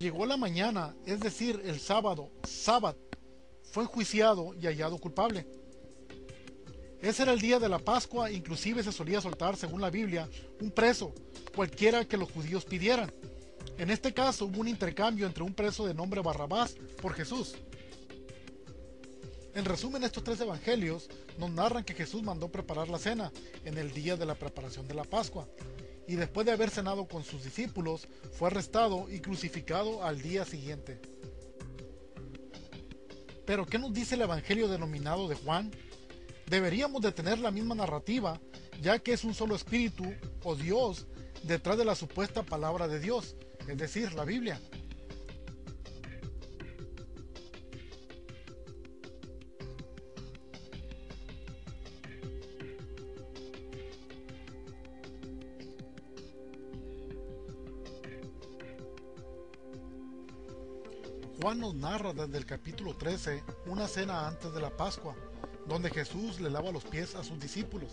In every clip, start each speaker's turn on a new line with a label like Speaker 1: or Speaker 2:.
Speaker 1: Llegó la mañana, es decir, el sábado, sábat, fue enjuiciado y hallado culpable. Ese era el día de la Pascua, inclusive se solía soltar, según la Biblia, un preso, cualquiera que los judíos pidieran. En este caso hubo un intercambio entre un preso de nombre Barrabás por Jesús. En resumen, estos tres evangelios nos narran que Jesús mandó preparar la cena en el día de la preparación de la Pascua, y después de haber cenado con sus discípulos, fue arrestado y crucificado al día siguiente. Pero ¿qué nos dice el evangelio denominado de Juan? Deberíamos de tener la misma narrativa, ya que es un solo espíritu o Dios detrás de la supuesta palabra de Dios, es decir, la Biblia. Juan nos narra desde el capítulo 13 una cena antes de la Pascua, donde Jesús le lava los pies a sus discípulos.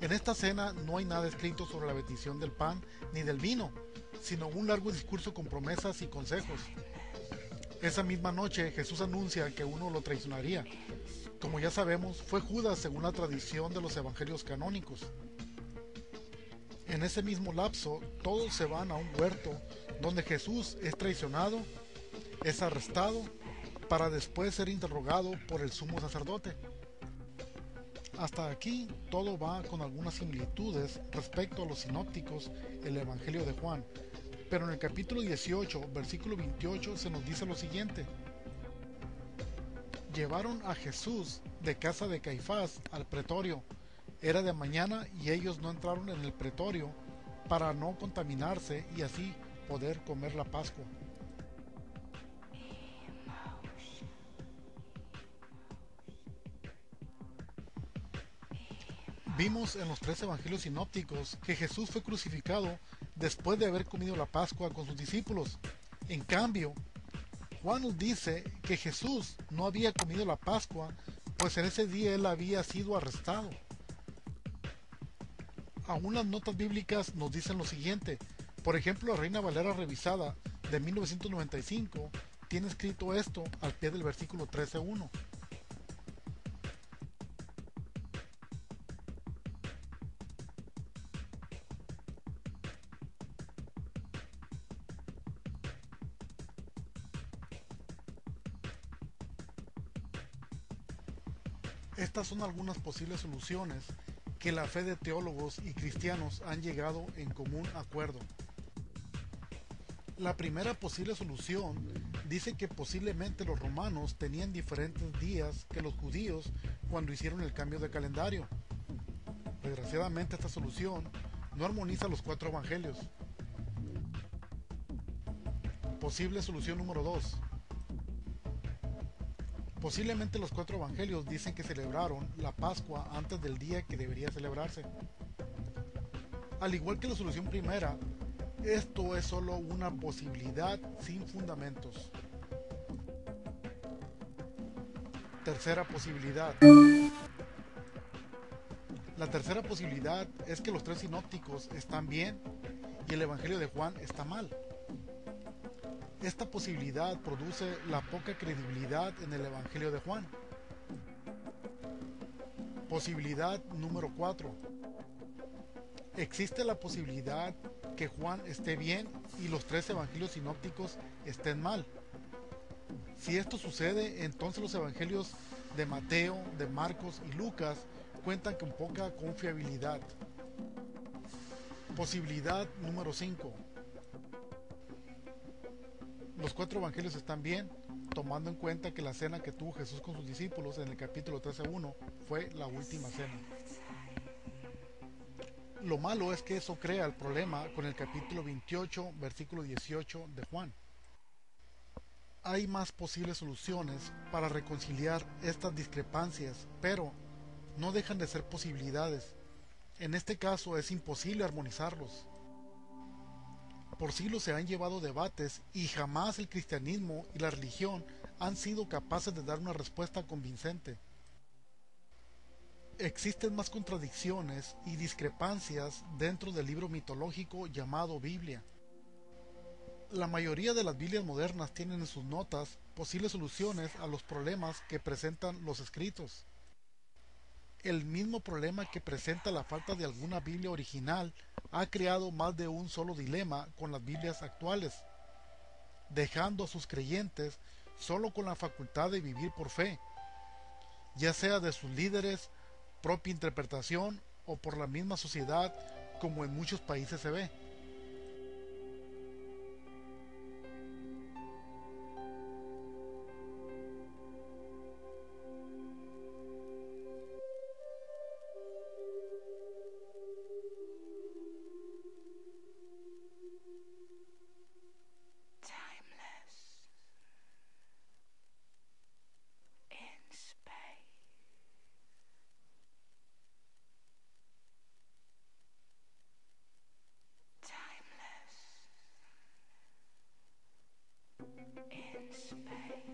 Speaker 1: En esta cena no hay nada escrito sobre la bendición del pan ni del vino, sino un largo discurso con promesas y consejos. Esa misma noche Jesús anuncia que uno lo traicionaría. Como ya sabemos, fue Judas según la tradición de los evangelios canónicos. En ese mismo lapso, todos se van a un huerto donde Jesús es traicionado, es arrestado, para después ser interrogado por el sumo sacerdote. Hasta aquí todo va con algunas similitudes respecto a los sinópticos, el Evangelio de Juan, pero en el capítulo 18, versículo 28 se nos dice lo siguiente: llevaron a Jesús de casa de Caifás al pretorio. Era de mañana y ellos no entraron en el pretorio para no contaminarse y así poder comer la Pascua. Vimos en los tres evangelios sinópticos que Jesús fue crucificado después de haber comido la Pascua con sus discípulos. En cambio, Juan nos dice que Jesús no había comido la Pascua, pues en ese día él había sido arrestado. Aún las notas bíblicas nos dicen lo siguiente. Por ejemplo, la Reina Valera revisada de 1995 tiene escrito esto al pie del versículo 13:1. Estas son algunas posibles soluciones que la fe de teólogos y cristianos han llegado en común acuerdo. La primera posible solución dice que posiblemente los romanos tenían diferentes días que los judíos cuando hicieron el cambio de calendario. Desgraciadamente esta solución no armoniza los cuatro evangelios. Posible solución número 2. Posiblemente los cuatro evangelios dicen que celebraron la Pascua antes del día que debería celebrarse. Al igual que la solución primera, esto es solo una posibilidad sin fundamentos. Tercera posibilidad. La tercera posibilidad es que los tres sinópticos están bien y el Evangelio de Juan está mal. Esta posibilidad produce la poca credibilidad en el Evangelio de Juan. Posibilidad número 4. Existe la posibilidad que Juan esté bien y los tres evangelios sinópticos estén mal. Si esto sucede, entonces los evangelios de Mateo, de Marcos y Lucas cuentan con poca confiabilidad. Posibilidad número 5. Los cuatro evangelios están bien, tomando en cuenta que la cena que tuvo Jesús con sus discípulos en el capítulo 13:1 fue la última cena. Lo malo es que eso crea el problema con el capítulo 28, versículo 18 de Juan. Hay más posibles soluciones para reconciliar estas discrepancias, pero no dejan de ser posibilidades. En este caso es imposible armonizarlos. Por siglos se han llevado debates y jamás el cristianismo y la religión han sido capaces de dar una respuesta convincente. Existen más contradicciones y discrepancias dentro del libro mitológico llamado Biblia. La mayoría de las Biblias modernas tienen en sus notas posibles soluciones a los problemas que presentan los escritos. El mismo problema que presenta la falta de alguna Biblia original ha creado más de un solo dilema con las Biblias actuales, dejando a sus creyentes solo con la facultad de vivir por fe, ya sea de sus líderes, propia interpretación o por la misma sociedad, como en muchos países se ve.
Speaker 2: Timeless in space. Timeless in space.